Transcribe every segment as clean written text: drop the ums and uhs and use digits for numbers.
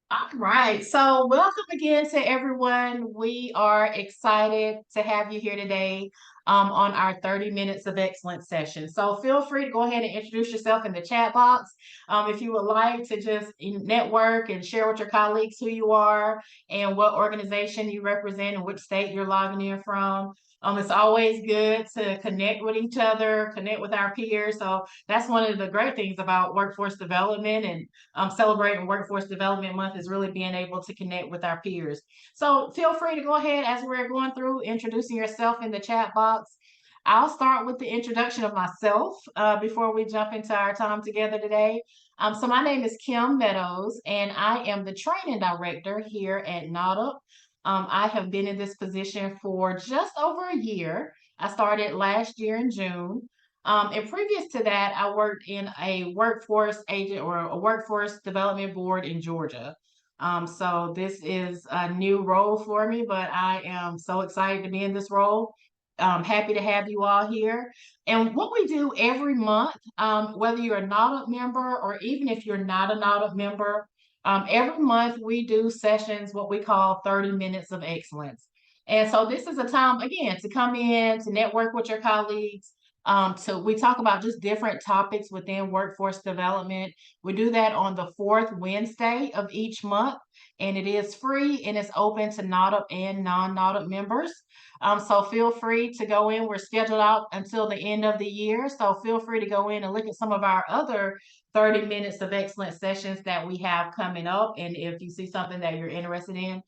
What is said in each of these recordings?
All right. So, welcome again to everyone. We are excited to have you here today on our 30 Minutes of Excellence session. So, feel free to go ahead and introduce yourself in the chat box. If you would like to just network and share with your colleagues who you are and what organization you represent and which state you're logging in from. It's always good to connect with each other, connect with our peers. So, that's one of the great things about workforce development and celebrating Workforce Development Month is really being able to connect with our peers. So feel free to go ahead as we're going through introducing yourself in the chat box. I'll start with the introduction of myself before we jump into our time together today. So my name is Kim Meadows, and I am the training director here at NADA. I have been in this position for just over a year. I started last year in June. And previous to that, I worked in a workforce agent or a workforce development board in Georgia. So this is a new role for me, but I am so excited to be in this role. Happy to have you all here. And what we do every month, whether you're a NADA member or even if you're not a NADA member, every month we do sessions, what we call 30 Minutes of Excellence. And so this is a time, again, to come in, to network with your colleagues, so we talk about just different topics within workforce development. We do that on the fourth Wednesday of each month, and it is free and it's open to NADA and non-NADA members. So feel free to go in. We're scheduled out until the end of the year, so feel free to go in and look at some of our other 30 minutes of excellent sessions that we have coming up. And if you see something that you're interested in,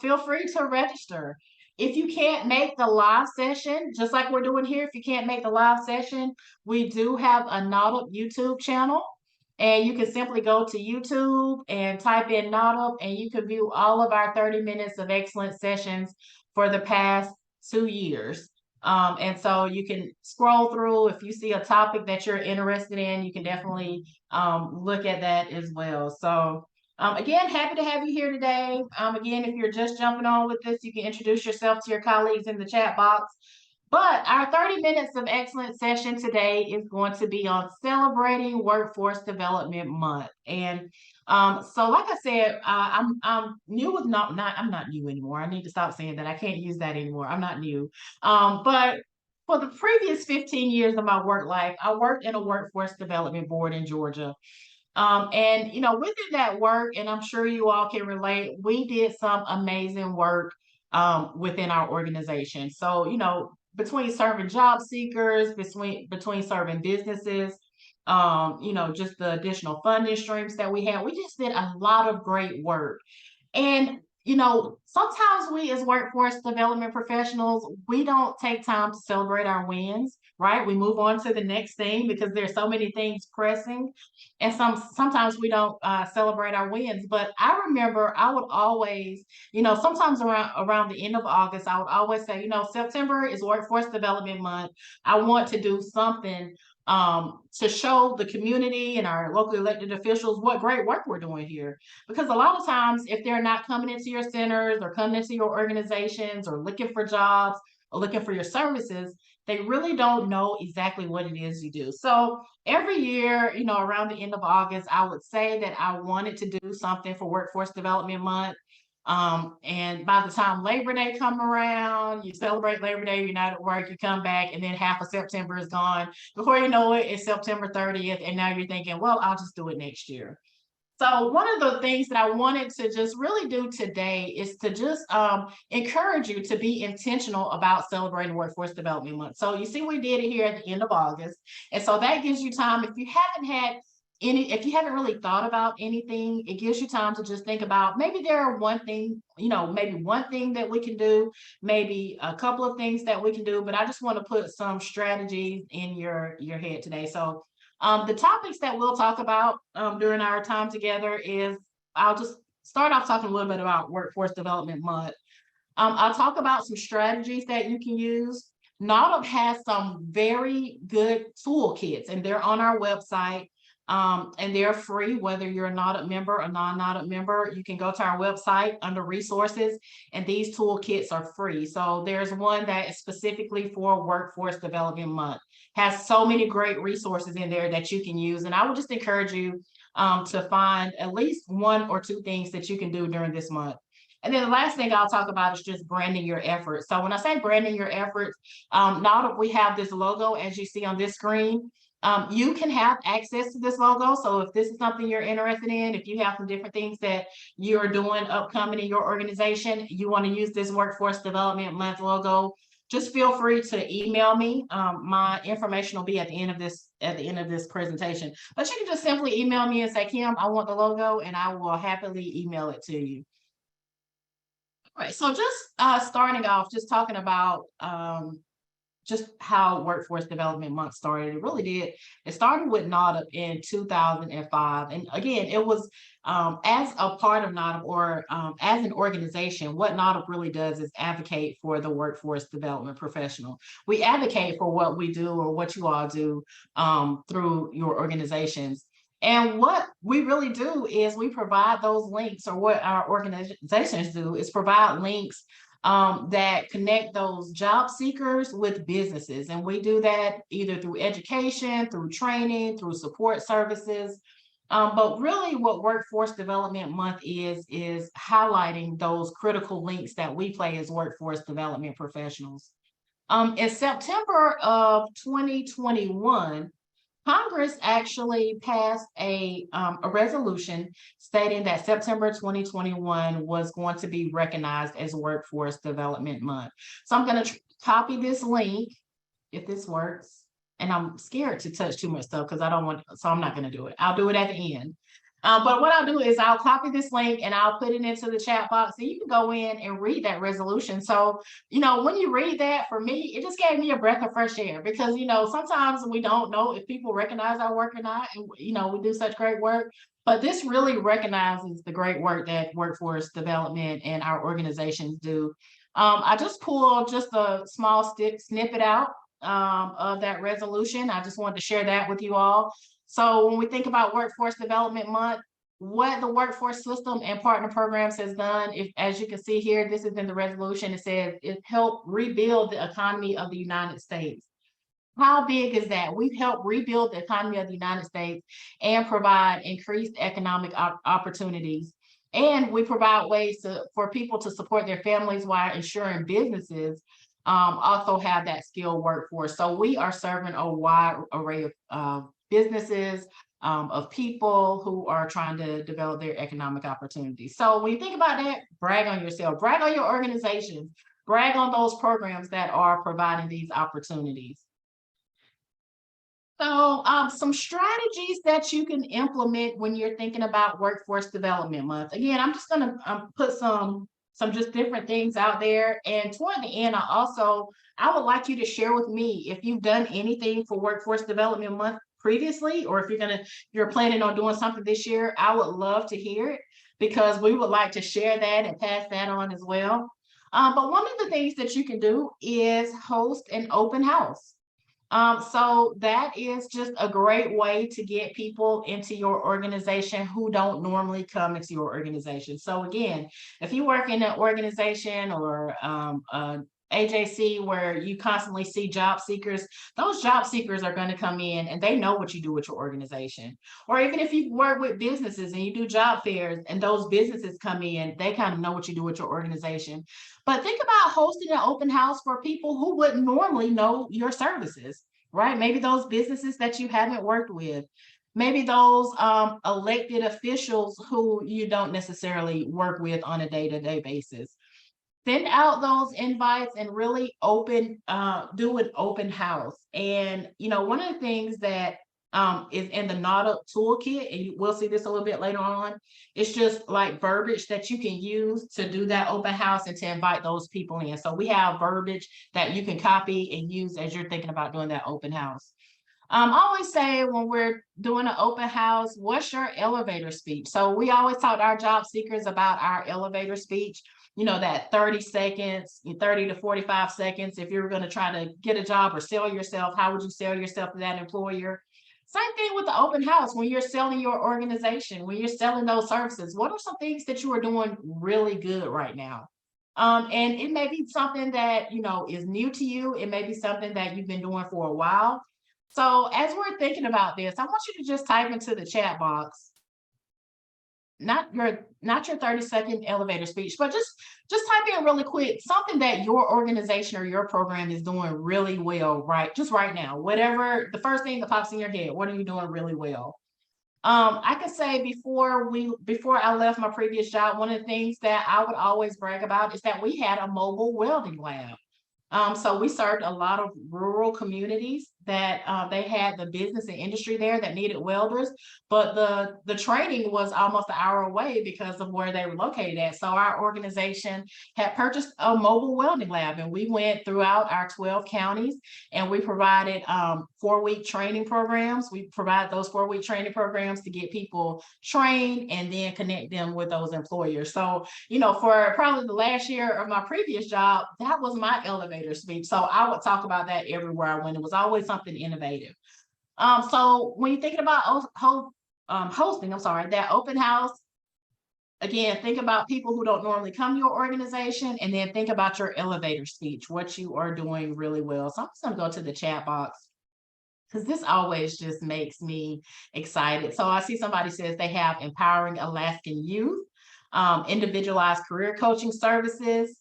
feel free to register. If you can't make the live session, just like we're doing here, if you can't make the live session, we do have a NADA YouTube channel. And you can simply go to YouTube and type in NADA, and you can view all of our 30 minutes of excellent sessions for the past 2 years. And so you can scroll through. If you see a topic that you're interested in, you can definitely look at that as well. So again, happy to have you here today. Again, if you're just jumping on with this, you can introduce yourself to your colleagues in the chat box. But our 30 minutes of excellence session today is going to be on celebrating Workforce Development Month. And so, like I said, I'm new with not I'm not new anymore. I need to stop saying that. I can't use that anymore. I'm not new. But for the previous 15 years of my work life, I worked in a workforce development board in Georgia. And within that work, and I'm sure you all can relate, we did some amazing work within our organization. So, between serving job seekers, between serving businesses, just the additional funding streams that we had, we just did a lot of great work. And sometimes we as workforce development professionals, we don't take time to celebrate our wins, right? We move on to the next thing because there's so many things pressing, and sometimes we don't celebrate our wins. But I remember I would always, sometimes around the end of August, I would always say, September is Workforce Development Month. I want to do something to show the community and our local elected officials what great work we're doing here. Because a lot of times, if they're not coming into your centers or coming into your organizations or looking for jobs or looking for your services, they really don't know exactly what it is you do. So every year, around the end of August, I would say that I wanted to do something for Workforce Development Month. And by the time Labor Day come around, you celebrate Labor Day, you're not at work, you come back, and then half of September is gone. Before you know it, it's September 30th, and now you're thinking, well, I'll just do it next year. So one of the things that I wanted to just really do today is to just encourage you to be intentional about celebrating Workforce Development Month. So you see, we did it here at the end of August. And so that gives you time, if you haven't really thought about anything, it gives you time to just think about maybe there are one thing, maybe one thing that we can do, maybe a couple of things that we can do, but I just want to put some strategies in your head today. So the topics that we'll talk about during our time together is I'll just start off talking a little bit about Workforce Development Month. I'll talk about some strategies that you can use. NADA has some very good toolkits, and they're on our website. And they're free, whether you're a NAUDIP member or non-NAUDIP member. You can go to our website under resources, and these toolkits are free. So there's one that is specifically for Workforce Development Month, has so many great resources in there that you can use. And I would just encourage you to find at least one or two things that you can do during this month. And then the last thing I'll talk about is just branding your efforts. So when I say branding your efforts, now that we have this logo, as you see on this screen, you can have access to this logo. So if this is something you're interested in, if you have some different things that you're doing upcoming in your organization, you want to use this Workforce Development Month logo, just feel free to email me. My information will be at the end of this presentation. But you can just simply email me and say, Kim, I want the logo, and I will happily email it to you. All right, so just starting off, just talking about just how Workforce Development Month started. It really did. It started with NAUDIP in 2005. And again, it was as a part of NAUDIP, or as an organization, what NAUDIP really does is advocate for the workforce development professional. We advocate for what we do, or what you all do through your organizations. And what we really do is we provide those links, or what our organizations do is provide links that connect those job seekers with businesses. And we do that either through education, through training, through support services. But really what Workforce Development Month is highlighting those critical links that we play as workforce development professionals. In September of 2021, Congress actually passed a resolution stating that September 2021 was going to be recognized as Workforce Development Month. So I'm going to copy this link, if this works. And I'm scared to touch too much stuff because I don't want, so I'm not going to do it. I'll do it at the end. But what I'll do is I'll copy this link and I'll put it into the chat box, and you can go in and read that resolution. So, when you read that, for me, it just gave me a breath of fresh air, because, sometimes we don't know if people recognize our work or not. And, we do such great work, but this really recognizes the great work that workforce development and our organizations do. I just pulled just a small snippet out of that resolution. I just wanted to share that with you all. So when we think about Workforce Development Month, what the workforce system and partner programs has done, as you can see here, this is in the resolution, it says it helped rebuild the economy of the United States. How big is that? We've helped rebuild the economy of the United States and provide increased economic opportunities. And we provide ways for people to support their families while ensuring businesses also have that skilled workforce. So we are serving a wide array of businesses, of people who are trying to develop their economic opportunities. So when you think about that, brag on yourself, brag on your organizations, brag on those programs that are providing these opportunities. So some strategies that you can implement when you're thinking about Workforce Development Month. Again, I'm just going to put some just different things out there. And toward the end, I would like you to share with me if you've done anything for Workforce Development Month previously, or if you're planning on doing something this year. I would love to hear it, because we would like to share that and pass that on as well. But one of the things that you can do is host an open house. So that is just a great way to get people into your organization who don't normally come into your organization. So again, if you work in an organization or AJC where you constantly see job seekers, those job seekers are going to come in and they know what you do with your organization. Or even if you work with businesses and you do job fairs and those businesses come in, they kind of know what you do with your organization. But think about hosting an open house for people who wouldn't normally know your services, right? Maybe those businesses that you haven't worked with, maybe those elected officials who you don't necessarily work with on a day-to-day basis. Send out those invites and really do an open house. And, one of the things that is in the NAUDIP toolkit, and we'll see this a little bit later on, it's just like verbiage that you can use to do that open house and to invite those people in. So we have verbiage that you can copy and use as you're thinking about doing that open house. I always say when we're doing an open house, what's your elevator speech? So we always talk to our job seekers about our elevator speech, that 30 seconds, 30 to 45 seconds. If you're going to try to get a job or sell yourself, how would you sell yourself to that employer? Same thing with the open house. When you're selling your organization, when you're selling those services, what are some things that you are doing really good right now? And it may be something that, is new to you. It may be something that you've been doing for a while. So as we're thinking about this, I want you to just type into the chat box, not your 30-second elevator speech, but just type in really quick something that your organization or your program is doing really well, right? Just right now, whatever the first thing that pops in your head, what are you doing really well? I could say before I left my previous job, one of the things that I would always brag about is that we had a mobile welding lab. So we served a lot of rural communities that they had the business and industry there that needed welders, but the training was almost an hour away because of where they were located at. So our organization had purchased a mobile welding lab, and we went throughout our 12 counties, and we provided 4-week training programs. We provide those 4-week training programs to get people trained and then connect them with those employers. So, for probably the last year of my previous job, that was my elevator speech. So I would talk about that everywhere I went. It was always something innovative. So when you're thinking about hosting, that open house, again, think about people who don't normally come to your organization, and then think about your elevator speech, what you are doing really well. So I'm just going to go to the chat box, because this always just makes me excited. So I see somebody says they have empowering Alaskan youth, individualized career coaching services.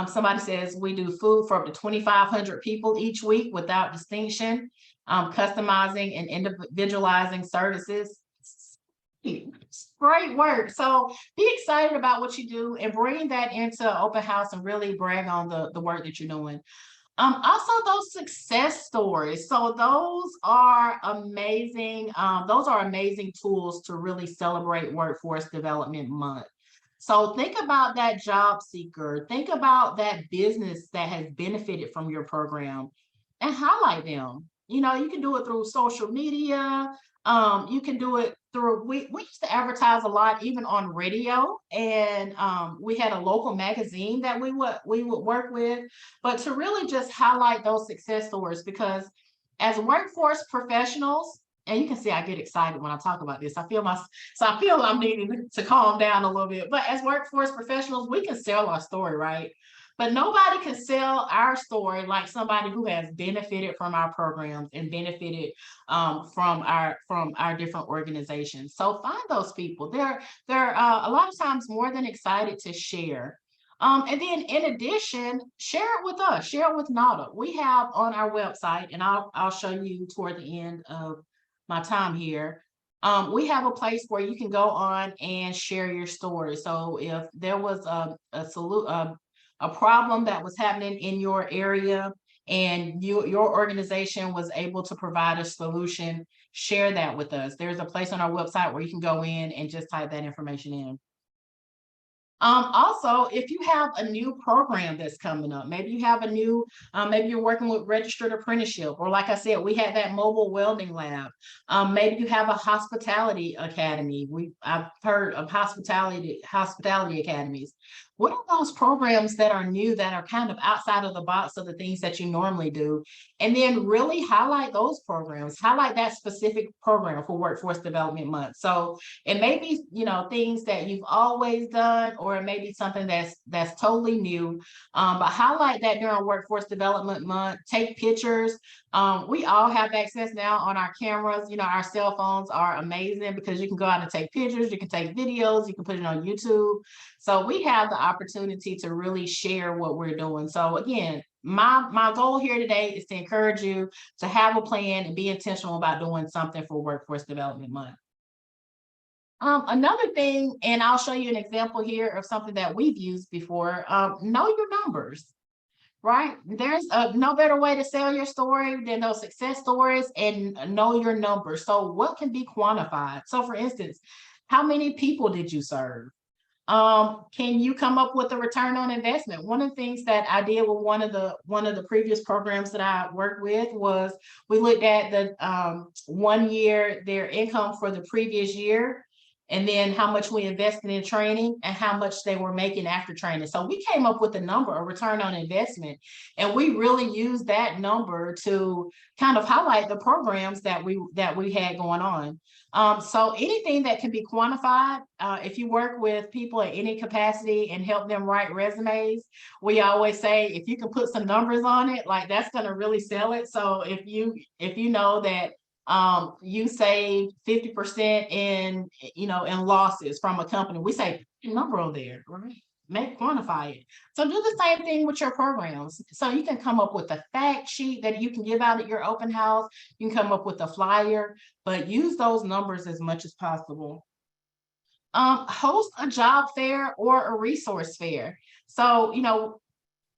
Somebody says we do food for up to 2,500 people each week without distinction, customizing and individualizing services. Great work. So be excited about what you do and bring that into open house and really brag on the work that you're doing. Also those success stories. So those are amazing. Those are amazing tools to really celebrate Workforce Development Month. So think about that job seeker, think about that business that has benefited from your program and highlight them. You can do it through social media. You can do it through, we used to advertise a lot, even on radio, and we had a local magazine that we would work with, but to really just highlight those success stories, because as workforce professionals, and you can see I get excited when I talk about this. I feel I'm needing to calm down a little bit. But as workforce professionals, we can sell our story, right? But nobody can sell our story like somebody who has benefited from our programs and benefited from our different organizations. So find those people. They're a lot of times more than excited to share. And then in addition, share it with us, share it with NADA. We have on our website, and I'll show you toward the end of my time here. We have a place where you can go on and share your story. So if there was a problem that was happening in your area and your organization was able to provide a solution, share that with us. There's a place on our website where you can go in and just type that information in. Also, if you have a new program that's coming up, maybe you have a new, maybe you're working with registered apprenticeship, or like I said, we had that mobile welding lab. Maybe you have a hospitality academy. I've heard of hospitality academies. What are those programs that are new, that are kind of outside of the box of the things that you normally do? And then really highlight those programs, highlight that specific program for Workforce Development Month. So it may be, things that you've always done, or it may be something that's totally new. But highlight that during Workforce Development Month. Take pictures. We all have access now on our cameras. Our cell phones are amazing because you can go out and take pictures, you can take videos, you can put it on YouTube. So we have the opportunity to really share what we're doing. So again, my goal here today is to encourage you to have a plan and be intentional about doing something for Workforce Development Month. Another thing, and I'll show you an example here of something that we've used before, know your numbers, right? There's no better way to sell your story than those success stories, and know your numbers. So what can be quantified? So for instance, how many people did you serve? Can you come up with a return on investment? One of the things that I did with one of the previous programs that I worked with was we looked at the 1 year, their income for the previous year, and then how much we invested in training and how much they were making after training. So we came up with a number, a return on investment, and we really used that number to kind of highlight the programs that we had going on. So anything that can be quantified, if you work with people at any capacity and help them write resumes, we always say if you can put some numbers on it, like that's going to really sell it. So if you know that you save 50% in in losses from a company, we say number on there, right? Quantify it. So do the same thing with your programs. So you can come up with a fact sheet that you can give out at your open house. You can come up with a flyer, but use those numbers as much as possible. Host a job fair or a resource fair. So,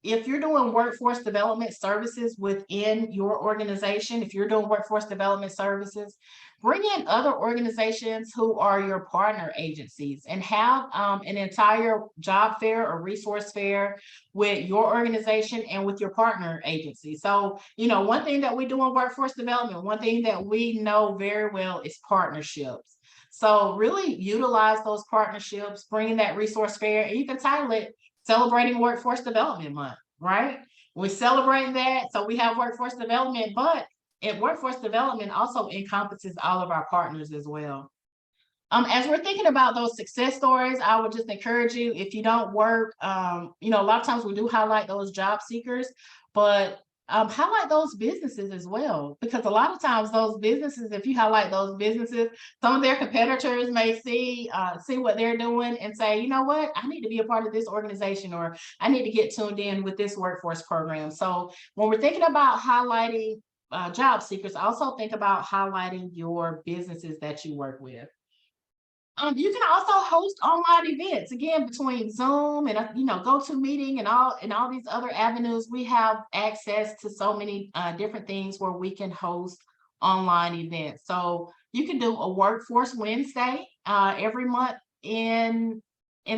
if you're doing workforce development services within your organization, if you're doing workforce development services, bring in other organizations who are your partner agencies and have an entire job fair or resource fair with your organization and with your partner agency. So, one thing that we do in workforce development, one thing that we know very well is partnerships. So really utilize those partnerships, bringing that resource fair, and you can title it Celebrating Workforce Development Month, right? We're celebrating that. So we have workforce development, but workforce development also encompasses all of our partners as well. As we're thinking about those success stories, I would just encourage you, if you don't work, a lot of times we do highlight those job seekers, but highlight those businesses as well, because a lot of times those businesses, if you highlight those businesses, some of their competitors may see what they're doing and say, you know what, I need to be a part of this organization, or I need to get tuned in with this workforce program. So when we're thinking about highlighting job seekers, also think about highlighting your businesses that you work with. You can also host online events, again, between Zoom and GoToMeeting and all these other avenues. We have access to so many different things where we can host online events. So you can do a Workforce Wednesday every month in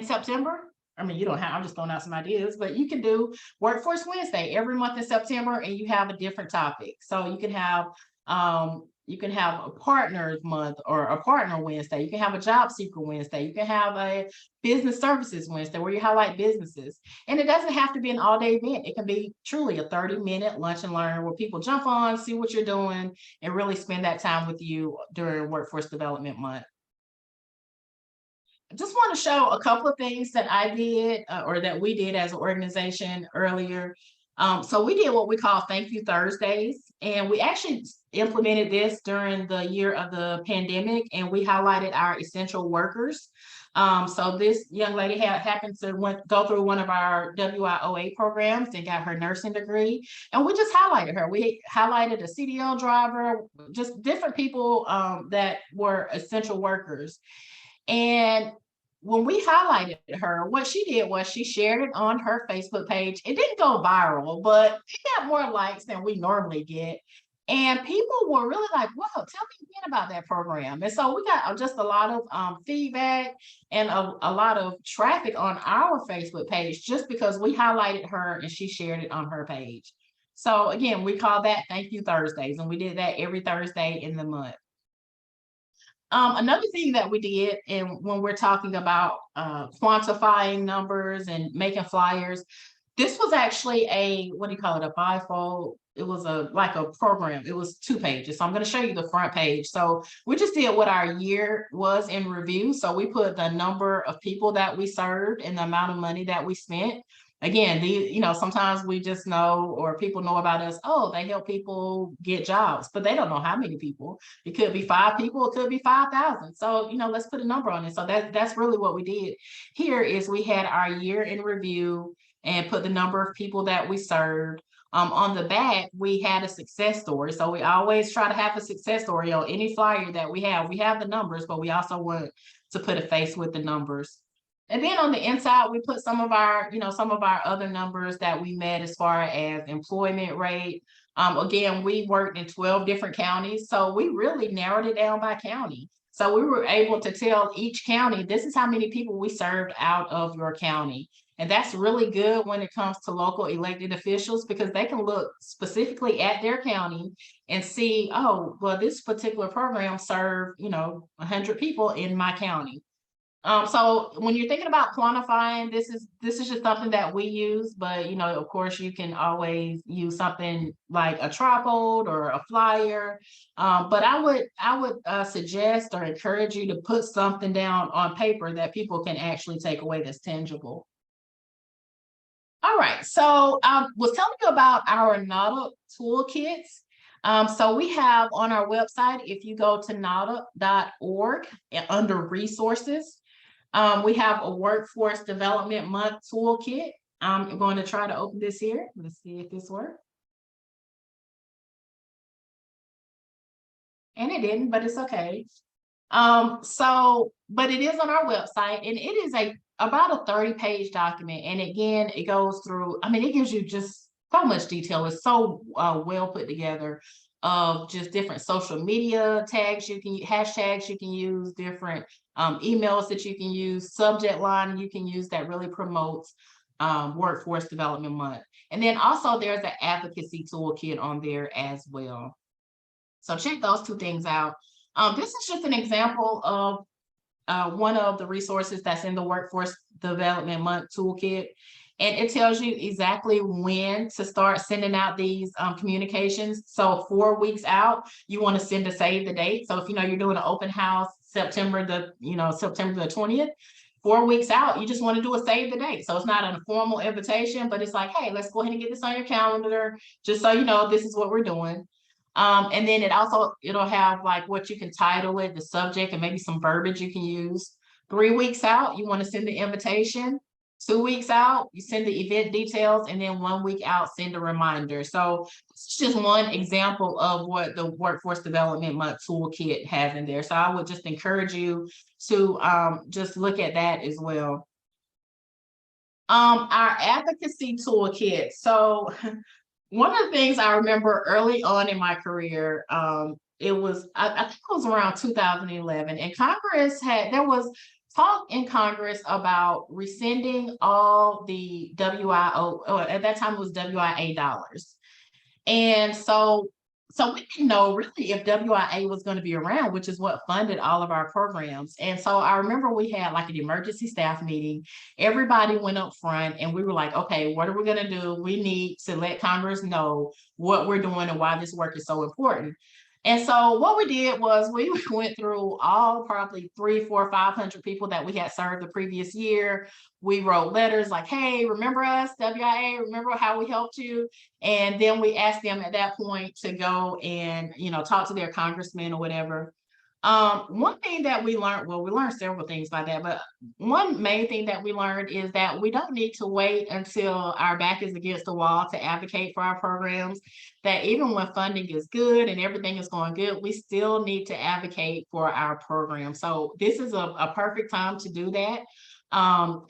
September. I mean, you don't have, I'm just throwing out some ideas, but you can do Workforce Wednesday every month in September, and you have a different topic. So you can have a partners month or a partner Wednesday. You can have a job seeker Wednesday. You can have a business services Wednesday where you highlight businesses. And it doesn't have to be an all-day event. It can be truly a 30-minute lunch and learn where people jump on, see what you're doing, and really spend that time with you during Workforce Development Month. I just want to show a couple of things that I did or that we did as an organization earlier. So we did what we call Thank You Thursdays, and we actually implemented this during the year of the pandemic, and we highlighted our essential workers. So this young lady happened to go through one of our WIOA programs and got her nursing degree, and we just highlighted her. We highlighted a CDL driver, just different people that were essential workers. And when we highlighted her, what she did was she shared it on her Facebook page. It didn't go viral, but it got more likes than we normally get. And people were really like, "Whoa, tell me again about that program." And so we got just a lot of feedback and a lot of traffic on our Facebook page just because we highlighted her and she shared it on her page. So again, we call that Thank You Thursdays, and we did that every Thursday in the month. Another thing that we did, and when we're talking about quantifying numbers and making flyers, this was actually a, what do you call it, a bifold. It was like a program. It was 2 pages. So I'm going to show you the front page. So we just did what our year was in review. So we put the number of people that we served and the amount of money that we spent. Again, sometimes we just know, or people know about us, oh, they help people get jobs, but they don't know how many people. It could be 5 people, it could be 5,000. So, let's put a number on it. So that's really what we did here is we had our year in review and put the number of people that we served. On the back, we had a success story. So we always try to have a success story on any flyer that we have. We have the numbers, but we also want to put a face with the numbers. And then on the inside, we put some of our other numbers that we met as far as employment rate. Again, we worked in 12 different counties, so we really narrowed it down by county. So we were able to tell each county, this is how many people we served out of your county. And that's really good when it comes to local elected officials, because they can look specifically at their county and see, oh, well, this particular program served, 100 people in my county. So when you're thinking about quantifying, this is just something that we use, but of course, you can always use something like a trifold or a flyer. But I would suggest or encourage you to put something down on paper that people can actually take away that's tangible. All right, so I was telling you about our NADA toolkits. So we have on our website, if you go to nada.org under resources, we have a workforce development month toolkit. I'm going to try to open this here. Let's see if this works. And it didn't, but it's okay. But it is on our website, and it is about a 30-page document. And again, it goes through, it gives you just so much detail. It's so well put together of just different social media tags hashtags you can use, different emails that you can use, subject line you can use that really promotes Workforce Development Month. And then also there's an advocacy toolkit on there as well. So check those two things out. This is just an example of one of the resources that's in the Workforce Development Month toolkit. And it tells you exactly when to start sending out these communications. So 4 weeks out, you want to send a save the date. So if you're doing an open house September the 20th, 4 weeks out, you just want to do a save the date. So it's not a formal invitation, but it's like, hey, let's go ahead and get this on your calendar, just so you know this is what we're doing. And then it'll have like what you can title it, the subject, and maybe some verbiage you can use. 3 weeks out, you want to send the invitation. 2 weeks out, you send the event details, and then 1 week out, send a reminder. So it's just one example of what the Workforce Development Month toolkit has in there. So I would just encourage you to just look at that as well. Our advocacy toolkit. So one of the things I remember early on in my career, it was, I think it was around 2011, and there was talk in Congress about rescinding all the WIO, at that time it was WIA dollars. And so we didn't know really if WIA was going to be around, which is what funded all of our programs. And so I remember we had like an emergency staff meeting. Everybody went up front and we were like, okay, what are we going to do? We need to let Congress know what we're doing and why this work is so important. And so what we did was we went through all probably 300, 400, 500 people that we had served the previous year. We wrote letters like, hey, remember us, WIA, remember how we helped you? And then we asked them at that point to go and, talk to their congressman or whatever. One thing that we learned, well, we learned several things by that, but one main thing that we learned is that we don't need to wait until our back is against the wall to advocate for our programs. That even when funding is good and everything is going good, we still need to advocate for our program. So this is a perfect time to do that.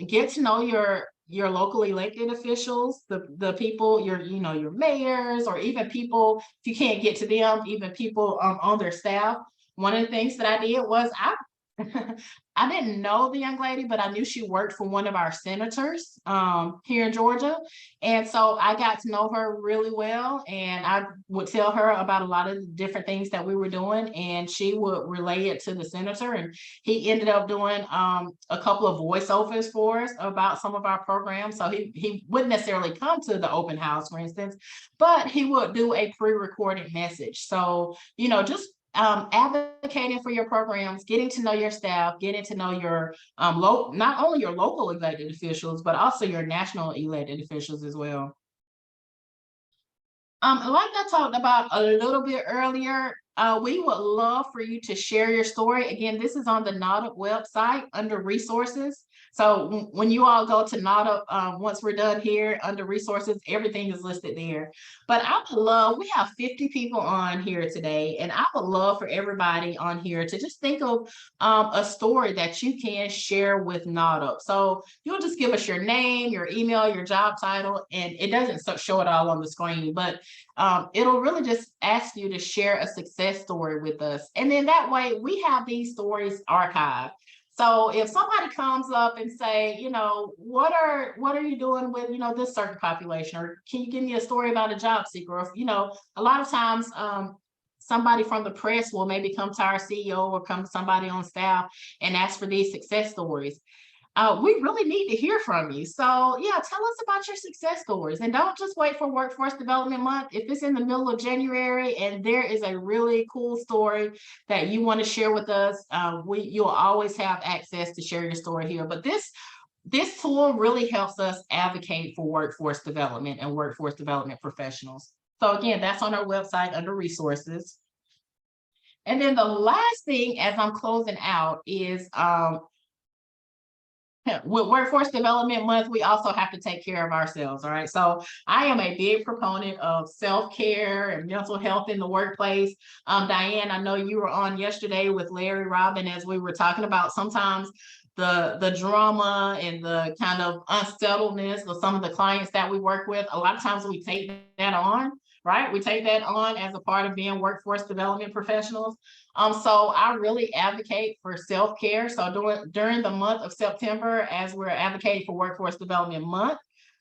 Get to know your local elected officials, the people, your mayors, or even people, if you can't get to them, even people on their staff. One of the things that I did was I didn't know the young lady, but I knew she worked for one of our senators here in Georgia. And so I got to know her really well, and I would tell her about a lot of the different things that we were doing, and she would relay it to the senator. And he ended up doing a couple of voiceovers for us about some of our programs. So he wouldn't necessarily come to the open house, for instance, but he would do a pre-recorded message. So, just advocating for your programs, getting to know your staff, getting to know your not only your local elected officials, but also your national elected officials as well. Like I talked about a little bit earlier, we would love for you to share your story. Again, this is on the NADA website under resources. So when you all go to NADA, once we're done here under resources, everything is listed there. But I would love, we have 50 people on here today, and I would love for everybody on here to just think of a story that you can share with NADA. So you'll just give us your name, your email, your job title, and it doesn't show it all on the screen, but it'll really just ask you to share a success success story with us. And then that way we have these stories archived. So if somebody comes up and say, what are you doing with, this certain population, or can you give me a story about a job seeker? Or, a lot of times somebody from the press will maybe come to our CEO or come to somebody on staff and ask for these success stories. We really need to hear from you. So yeah, tell us about your success stories, and don't just wait for Workforce Development Month. If it's in the middle of January and there is a really cool story that you want to share with us, you'll always have access to share your story here. But this tool really helps us advocate for workforce development and workforce development professionals. So again, that's on our website under resources. And then the last thing as I'm closing out is with Workforce Development Month, we also have to take care of ourselves. All right. So I am a big proponent of self-care and mental health in the workplace. Diane, I know you were on yesterday with Larry Robin as we were talking about sometimes the drama and the kind of unsettledness of some of the clients that we work with. A lot of times we take that on. Right? We take that on as a part of being workforce development professionals. So I really advocate for self-care. So during the month of September, as we're advocating for Workforce Development Month,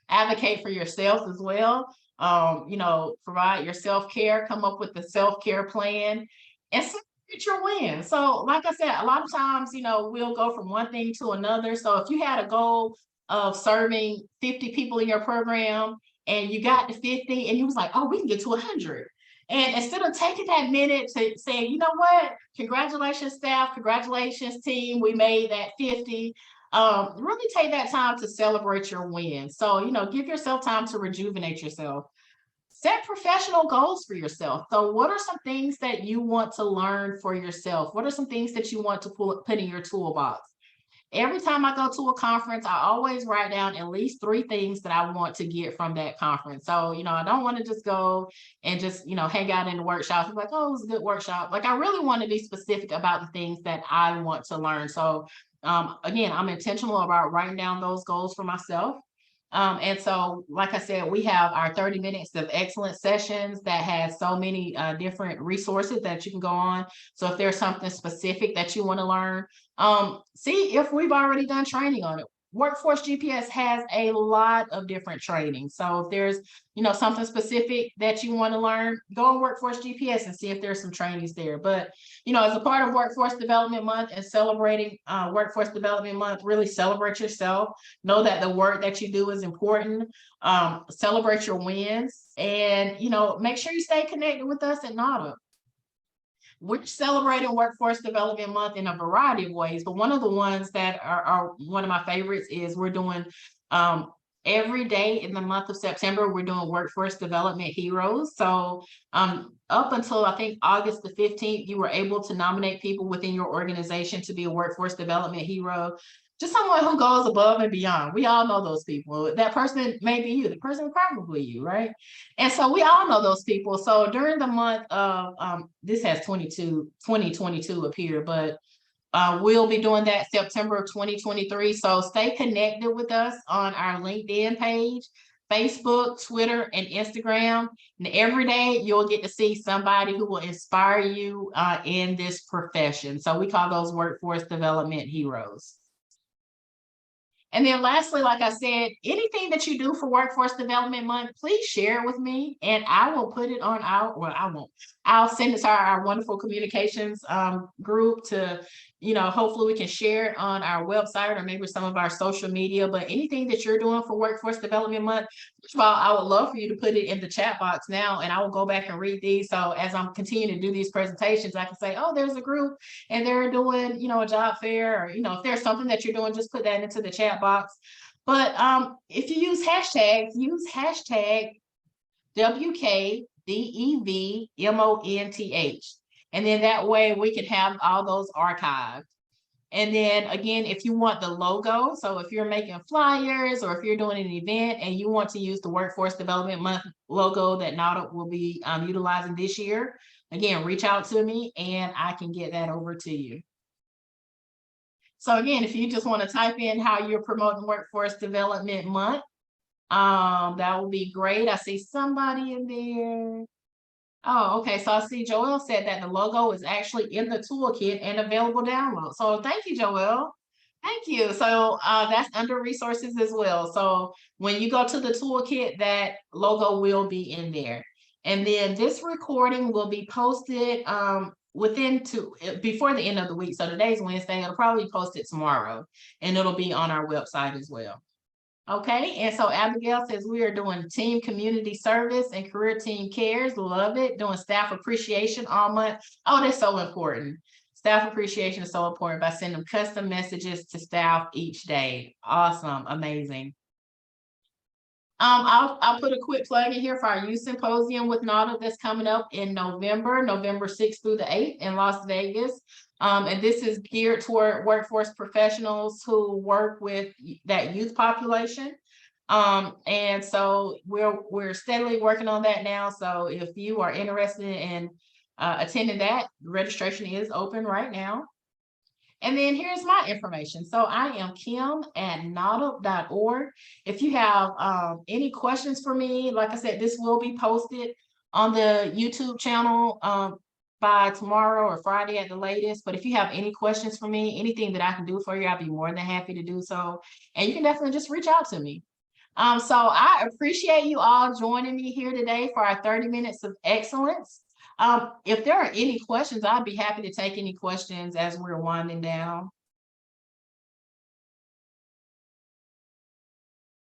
advocate for yourself as well. Provide your self-care, come up with the self-care plan, and celebrate your win. So like I said, a lot of times, we'll go from one thing to another. So if you had a goal of serving 50 people in your program, and you got to 50 and you was like, oh, we can get to 100. And instead of taking that minute to say, you know what, congratulations staff, congratulations team, we made that 50. Really take that time to celebrate your win. So, give yourself time to rejuvenate yourself. Set professional goals for yourself. So what are some things that you want to learn for yourself? What are some things that you want to put in your toolbox? Every time I go to a conference, I always write down at least 3 things that I want to get from that conference. So, I don't want to just go and just, hang out in the workshop. It's like, oh, it was a good workshop. Like, I really want to be specific about the things that I want to learn. So, again, I'm intentional about writing down those goals for myself. And so, like I said, we have our 30 minutes of excellence sessions that has so many different resources that you can go on. So if there's something specific that you want to learn, see if we've already done training on it. Workforce GPS has a lot of different training. So if there's, something specific that you want to learn, go on Workforce GPS and see if there's some trainings there. But, as a part of Workforce Development Month and celebrating Workforce Development Month, really celebrate yourself. Know that the work that you do is important. Celebrate your wins, and, make sure you stay connected with us at NADA. We're celebrating Workforce Development Month in a variety of ways, but one of the ones that are one of my favorites is we're doing every day in the month of September, we're doing Workforce Development Heroes. So up until I think August the 15th, you were able to nominate people within your organization to be a Workforce Development Hero. Just someone who goes above and beyond. We all know those people. That person may be you. The person probably you, right? And so we all know those people. So during the month of, this has 2022 up here, but we'll be doing that September of 2023. So stay connected with us on our LinkedIn page, Facebook, Twitter, and Instagram. And every day you'll get to see somebody who will inspire you in this profession. So we call those Workforce Development Heroes. And then lastly, like I said, anything that you do for Workforce Development Month, please share it with me, and I will put it on I'll send it to our wonderful communications group to, hopefully we can share it on our website or maybe some of our social media. But anything that you're doing for Workforce Development Month, first of all, I would love for you to put it in the chat box now, and I will go back and read these. So as I'm continuing to do these presentations, I can say, oh, there's a group and they're doing, a job fair, or, if there's something that you're doing, just put that into the chat box. But if you use hashtags, use hashtag WKDEVMONTH. And then that way we can have all those archived. And then again, if you want the logo, so if you're making flyers or if you're doing an event and you want to use the Workforce Development Month logo that NADA will be utilizing this year, again, reach out to me and I can get that over to you. So again, if you just want to type in how you're promoting Workforce Development Month, that would be great. I see somebody in there. Oh, okay. So I see Joel said that the logo is actually in the toolkit and available download. So thank you, Joel. Thank you. So that's under resources as well. So when you go to the toolkit, that logo will be in there. And then this recording will be posted before the end of the week. So today's Wednesday, it'll probably be posted tomorrow, and it'll be on our website as well. Okay, and so Abigail says we are doing team community service and career team cares. Love it. Doing staff appreciation all month. Oh, that's so important. Staff appreciation is so important by sending custom messages to staff each day. Awesome, amazing. I'll put a quick plug in here for our youth symposium with NADA that's coming up in November 6th through the 8th in Las Vegas. And this is geared toward workforce professionals who work with that youth population. And so we're steadily working on that now. So if you are interested in attending that, registration is open right now. And then here's my information. So I am kim@nada.org. If you have any questions for me, like I said, this will be posted on the YouTube channel by tomorrow or Friday at the latest. But if you have any questions for me, anything that I can do for you, I'll be more than happy to do so. And you can definitely just reach out to me. So I appreciate you all joining me here today for our 30 minutes of excellence. If there are any questions, I'd be happy to take any questions as we're winding down.